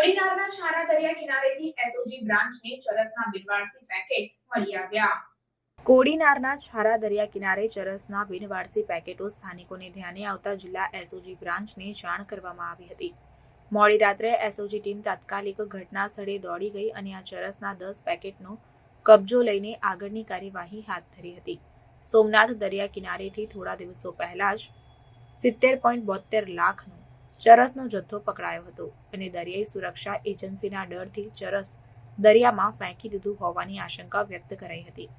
કોડીનારના છારા દરિયા કિનારેથી SOG બ્રાન્ચને ચરસના બિનવારસી packet મળી આવ્યા। કોડીનારના છારા દરિયા કિનારે ચરસના બિનવારસી પેકેટો સ્થાનિકોને ધ્યાને આવતા જિલ્લા એસઓજી બ્રાન્ચને જાણ કરવામાં આવી હતી। મોડી રાત્રે એસઓજી ટીમ તાત્કાલિક ઘટના સ્થળે દોડી ગઈ અને આ ચરસના 10 પેકેટનો કબજો લઈને આગળની કાર્યવાહી હાથ ધરી હતી। સોમનાથ દરિયા કિનારેથી થોડા દિવસો પહેલા જ 70.72 લાખનો ચરસનો જથ્થો પકડાયો હતો અને દરિયાઈ સુરક્ષા એજન્સીના ડરથી ચરસ દરિયામાં ફેંકી દીધું હોવાની આશંકા વ્યક્ત કરાઈ હતી।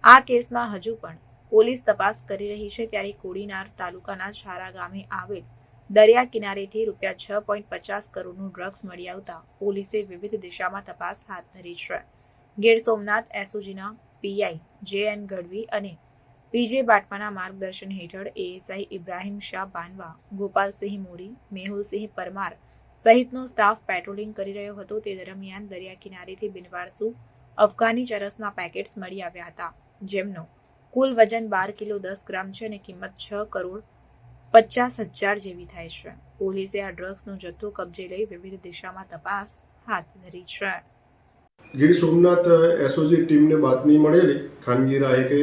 આ કેસમાં હજુ પણ પોલીસ તપાસ કરી રહી છે। ત્યારે કોડીનાર તાલુકાના છારા ગામે આવેલ દરિયા કિનારેથી ₹6.50 કરોડનું ડ્રગ્સ મળી આવતા પોલીસે વિવિધ દિશામાં તપાસ હાથ ધરી છે। ગીર સોમનાથ એસઓજીના પીઆઈ જે.એન. ગઢવી અને પીજે બાટવાના માર્ગદર્શન હેઠળ એએસઆઈ ઇબ્રાહિમ શાહ બાનવા, ગોપાલસિંહ મોરી, મેહુલસિંહ પરમાર સહિતનો સ્ટાફ પેટ્રોલિંગ કરી રહ્યો હતો। તે દરમિયાન દરિયા કિનારેથી બિનવારસુ અફઘાની ચરસના પેકેટ્સ મળી આવ્યા હતા, જેમનો કુલ વજન 12 કિલો 10 ગ્રામ છે અને કિંમત ₹6,50,00,000 જેવી થાય છે। પોલીસે આ ડ્રગ્સનો જથ્થો કબજે લઈ વિવિધ દિશામાં તપાસ હાથ ધરી છે। ગીર સોમનાથ એસઓજી ટીમને બાતમી મળેલી ખાનગી રાહે કે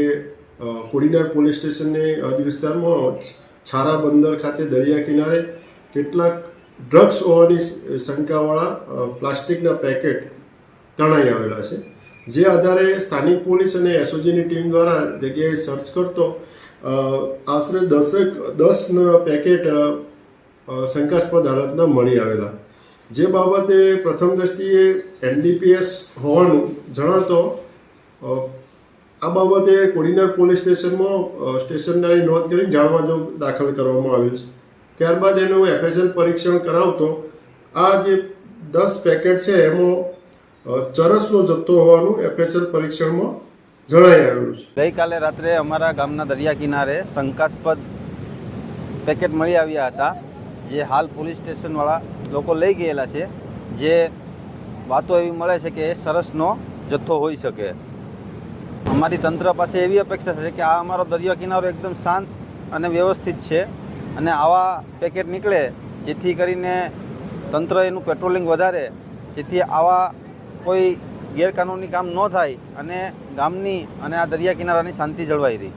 કોડીનાર પોલીસ સ્ટેશનની હદ વિસ્તારમાં છારા બંદર ખાતે દરિયા કિનારે કેટલાક ડ્રગ્સ હોવાની શંકાવાળા પ્લાસ્ટિકના પેકેટ તણાઈ આવેલા છે। જે આધારે સ્થાનિક પોલીસ અને એસઓજીની ટીમ દ્વારા જગ્યાએ સર્ચ કરતો આશરે 10 પેકેટ શંકાસ્પદ હાલતના મળી આવેલા, જે બાબતે પ્રથમ દ્રષ્ટિએ એનડીપીએસ હોવાનું જણાતો આ બાબતે કોડીનાર પોલીસ સ્ટેશનમાં સ્ટેશનરી નોંધ કરી જાણવાજોગ દાખલ કરવામાં આવેલ છે। ત્યારબાદ એનું એફએસએલ પરીક્ષણ કરાવતો આ જે 10 પેકેટ છે એમાં ચરસનો જથ્થો હોવાનું એફએસએલ પરીક્ષણમાં જણાઈ આવેલું છે। ગઈકાલે રાત્રે અમારા ગામના દરિયા કિનારે શંકાસ્પદ પેકેટ મળી આવ્યા હતા, જે હાલ પોલીસ સ્ટેશનવાળા લોકો લઈ ગયેલા છે। જે વાતો એવી મળે છે કે એ ચરસનો જથ્થો હોઈ શકે। અમારી તંત્ર પાસે એવી અપેક્ષા છે કે આ અમારો દરિયા કિનારો એકદમ શાંત અને વ્યવસ્થિત છે અને આવા પેકેટ નીકળે જેથી કરીને તંત્ર એનું પેટ્રોલિંગ વધારે, જેથી આવા કોઈ ગેરકાનૂની કામ ન થાય અને ગામની અને આ દરિયા કિનારાની શાંતિ જળવાઈ રહી।